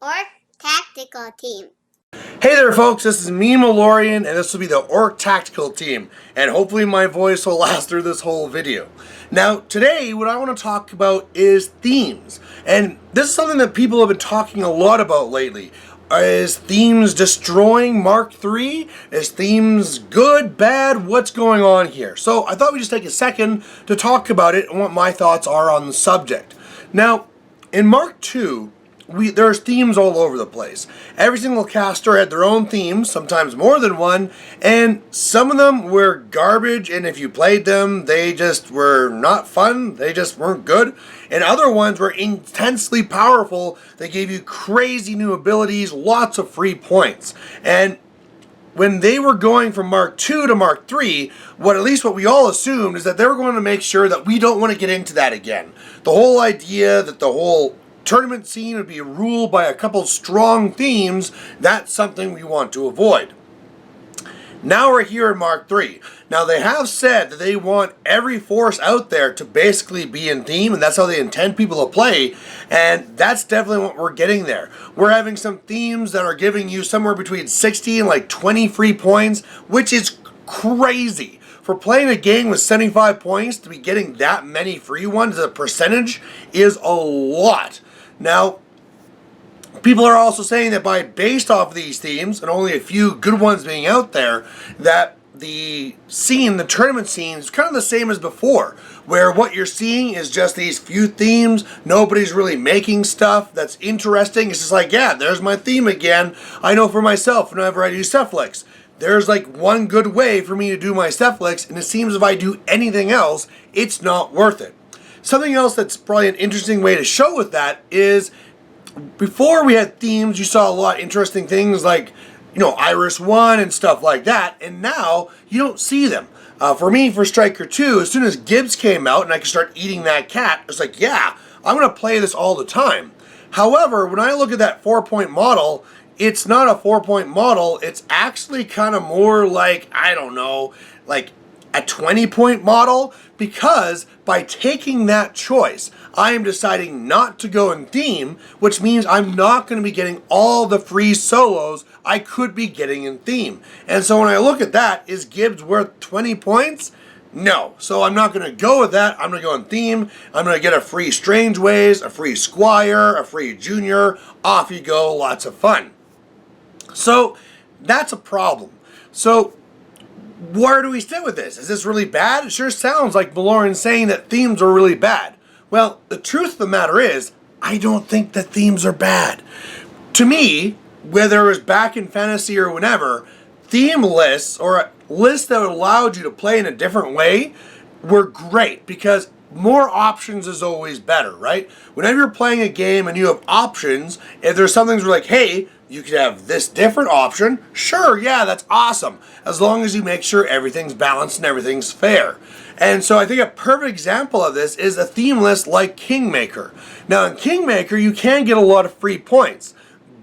Orc Tactical Team. Hey there folks, this is me, Malorian, and this will be the Orc Tactical Team, and hopefully my voice will last through this whole video. Now, today, what I want to talk about is themes, and this is something that people have been talking a lot about lately. Is themes destroying Mark III? Is themes good, bad? What's going on here? So I thought we'd just take a second to talk about it and what my thoughts are on the subject. Now, in Mark II, there's themes all over the place. Every single caster had their own themes, sometimes more than one, and some of them were garbage, and if you played them, they just were not fun, they just weren't good. And other ones were intensely powerful, they gave you crazy new abilities, lots of free points. And when they were going from Mark II to Mark III, at least what we all assumed is that they were going to make sure that we don't want to get into that again. The whole idea that the whole tournament scene would be ruled by a couple strong themes, that's something we want to avoid. Now we're here in Mark III. Now they have said that they want every force out there to basically be in theme, and that's how they intend people to play, and that's definitely what we're getting there. We're having some themes that are giving you somewhere between 60 and like 20 free points, which is crazy. For playing a game with 75 points, to be getting that many free ones, the percentage is a lot. Now, people are also saying that based off of these themes, and only a few good ones being out there, that the tournament scene is kind of the same as before, where what you're seeing is just these few themes, nobody's really making stuff that's interesting. It's just like, yeah, there's my theme again. I know for myself, whenever I do Cephalix, there's like one good way for me to do my Cephalix, and it seems if I do anything else, it's not worth it. Something else that's probably an interesting way to show with that is, before we had themes, you saw a lot of interesting things like, Iris 1 and stuff like that, and now you don't see them. For me, for Striker 2, as soon as Gibbs came out and I could start eating that cat, it's like, yeah, I'm going to play this all the time. However, when I look at that 4-point model, it's not a 4-point model, it's actually kind of more like, I don't know, like a 20-point model, because by taking that choice, I am deciding not to go in theme, which means I'm not going to be getting all the free solos I could be getting in theme. And so when I look at that, is Gibbs worth 20 points? No. So I'm not going to go with that. I'm going to go in theme. I'm going to get a free Strange Ways, a free Squire, a free Junior. Off you go. Lots of fun. So that's a problem. So where do we sit with this? Is this really bad? It sure sounds like Malorian saying that themes are really bad. Well, the truth of the matter is, I don't think that themes are bad. To me, whether it was back in fantasy or whenever, theme lists, or lists that allowed you to play in a different way, were great, because more options is always better, right? Whenever you're playing a game and you have options, if there's some things where like, hey, you could have this different option, sure, yeah, that's awesome, as long as you make sure everything's balanced and everything's fair. And so I think a perfect example of this is a theme list like Kingmaker. Now in Kingmaker, you can get a lot of free points,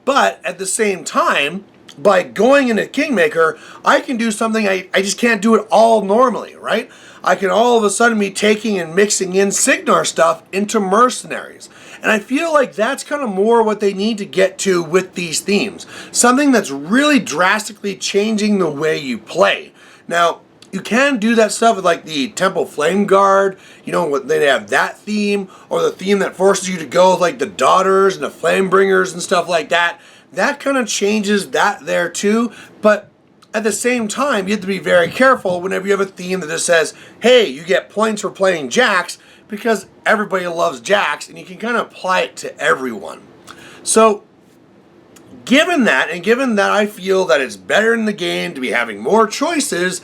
but at the same time, by going into Kingmaker, I can do something I just can't do it all normally, right? I can all of a sudden be taking and mixing in Signar stuff into Mercenaries. And I feel like that's kind of more what they need to get to with these themes. Something that's really drastically changing the way you play. Now, you can do that stuff with like the Temple Flame Guard, they have that theme, or the theme that forces you to go with like the Daughters and the Flamebringers and stuff like that. That kind of changes that there too, but at the same time, you have to be very careful whenever you have a theme that just says, hey, you get points for playing Jax, because everybody loves Jax, and you can kind of apply it to everyone. So, given that, and given that I feel that it's better in the game to be having more choices,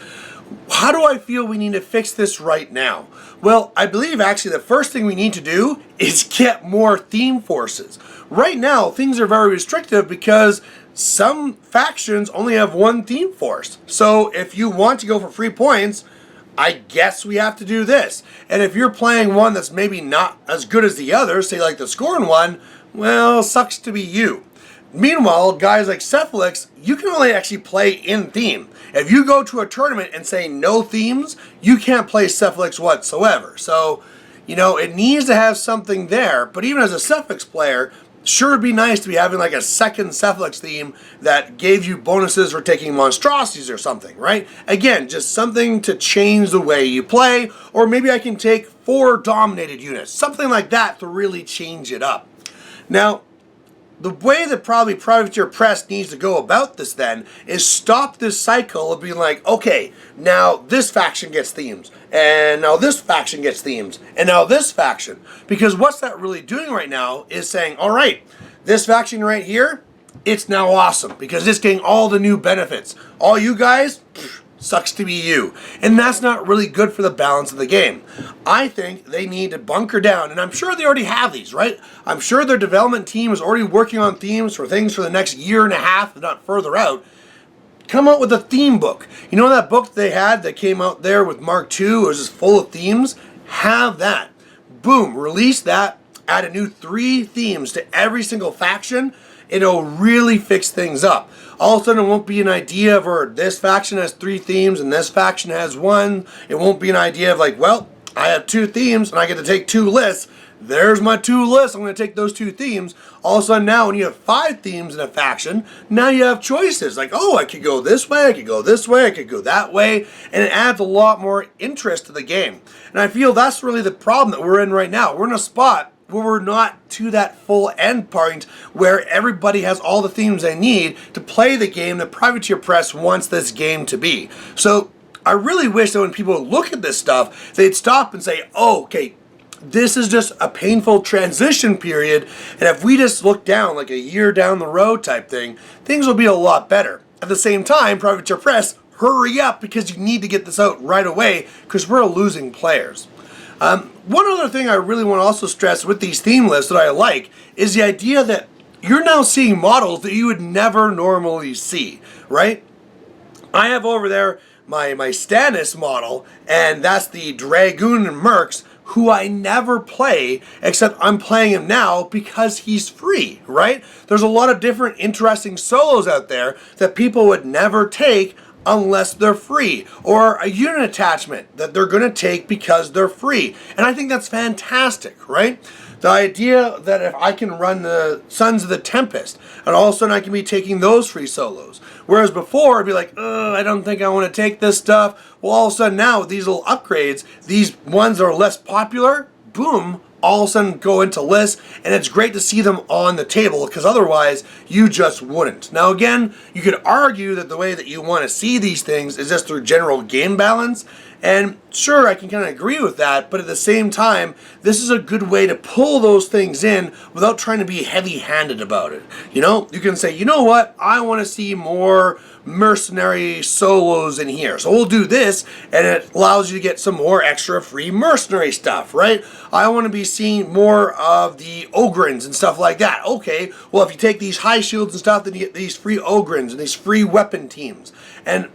how do I feel we need to fix this right now? Well, I believe actually the first thing we need to do is get more theme forces. Right now, things are very restrictive because some factions only have one theme force. So if you want to go for free points, I guess we have to do this. And if you're playing one that's maybe not as good as the others, say like the Scorn one, well, sucks to be you. Meanwhile, guys like Cephalix, you can only actually play in theme. If you go to a tournament and say no themes, you can't play Cephalix whatsoever. So, it needs to have something there. But even as a Cephalix player, sure, it'd be nice to be having like a second Cephalix theme that gave you bonuses for taking monstrosities or something, right? Again, just something to change the way you play, or maybe I can take 4 dominated units, something like that to really change it up. Now, the way that probably Privateer Press needs to go about this then is stop this cycle of being like, okay, now this faction gets themes, and now this faction gets themes, and now this faction. Because what's that really doing right now is saying, all right, this faction right here, it's now awesome because it's getting all the new benefits. All you guys, sucks to be you. And that's not really good for the balance of the game. I think they need to bunker down, and I'm sure they already have these, right? I'm sure their development team is already working on themes for things for the next year and a half, if not further out. Come out with a theme book. You know that book they had that came out there with Mark II? It was just full of themes. Have that. Boom, release that. Add a new 3 themes to every single faction. It'll really fix things up. All of a sudden, it won't be an idea of, or this faction has 3 themes and this faction has 1. It won't be an idea of like, well, I have 2 themes and I get to take 2 lists. There's my 2 lists. I'm going to take those 2 themes. All of a sudden now, when you have 5 themes in a faction, now you have choices. Like, oh, I could go this way, I could go this way, I could go that way. And it adds a lot more interest to the game. And I feel that's really the problem that we're in right now. We're in a spot where we're not to that full end point where everybody has all the themes they need to play the game that Privateer Press wants this game to be. So I really wish that when people look at this stuff, they'd stop and say, oh, okay, this is just a painful transition period, and if we just look down like a year down the road type thing, things will be a lot better. At the same time, Privateer Press, hurry up because you need to get this out right away because we're losing players. One other thing I really want to also stress with these theme lists that I like is the idea that you're now seeing models that you would never normally see, right? I have over there my Stannis model, and that's the Dragoon and Mercs, who I never play, except I'm playing him now because he's free, right? There's a lot of different interesting solos out there that people would never take unless they're free, or a unit attachment that they're going to take because they're free. And I think that's fantastic, right? The idea that if I can run the Sons of the Tempest, and all of a sudden I can be taking those free solos. Whereas before, I'd be like, I don't think I want to take this stuff. Well, all of a sudden now, with these little upgrades, these ones that are less popular, boom, all of a sudden go into lists, and it's great to see them on the table because otherwise you just wouldn't. Now again, you could argue that the way that you want to see these things is just through general game balance, and sure, I can kind of agree with that, but at the same time, this is a good way to pull those things in without trying to be heavy-handed about it. You know, you can say, you know what, I want to see more mercenary solos in here, so we'll do this, and it allows you to get some more extra free mercenary stuff, right? I want to be seeing more of the Ogrins and stuff like that. Okay, well, if you take these high shields and stuff, then you get these free Ogrins and these free weapon teams, and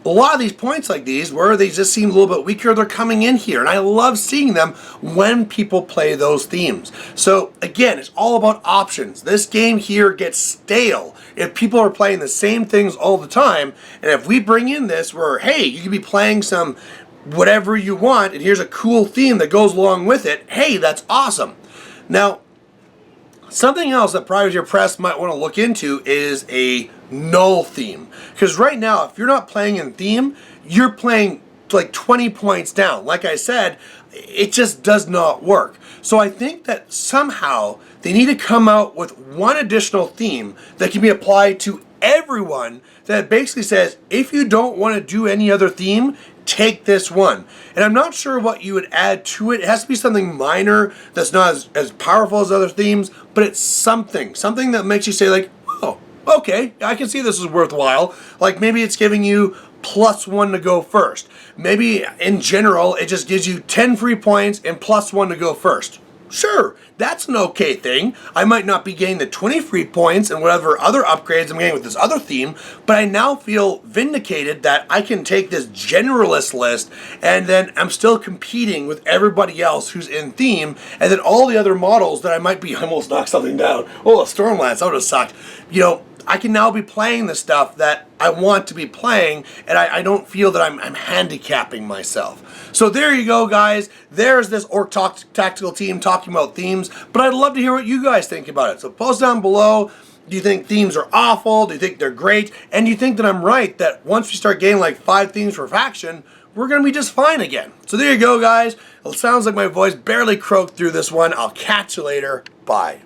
a lot of these points like these, where they just seem a little bit weaker, they're coming in here. And I love seeing them when people play those themes. So again, it's all about options. This game here gets stale if people are playing the same things all the time. And if we bring in this where, hey, you can be playing some whatever you want, and here's a cool theme that goes along with it, hey, that's awesome. Now, something else that Privateer Press might want to look into is a null theme. Because right now, if you're not playing in theme, you're playing like 20 points down. Like I said, it just does not work. So I think that somehow they need to come out with one additional theme that can be applied to everyone that basically says, if you don't want to do any other theme, take this one. And I'm not sure what you would add to it. It has to be something minor that's not as powerful as other themes, but it's something that makes you say like, oh, okay, I can see this is worthwhile. Like maybe it's giving you +1 to go first. Maybe in general, it just gives you 10 free points and +1 to go first. Sure, that's an okay thing. I might not be getting the 20 free points and whatever other upgrades I'm getting with this other theme, but I now feel vindicated that I can take this generalist list and then I'm still competing with everybody else who's in theme, and then all the other models that I might be, I almost knocked something down. Oh, a Stormlance, that would have sucked. You know, I can now be playing the stuff that I want to be playing, and I don't feel that I'm handicapping myself. So there you go, guys. There's this Orc Tactical team talking about themes, but I'd love to hear what you guys think about it. So post down below. Do you think themes are awful? Do you think they're great? And do you think that I'm right, that once we start getting like 5 themes per faction, we're going to be just fine again? So there you go, guys. It sounds like my voice barely croaked through this one. I'll catch you later. Bye.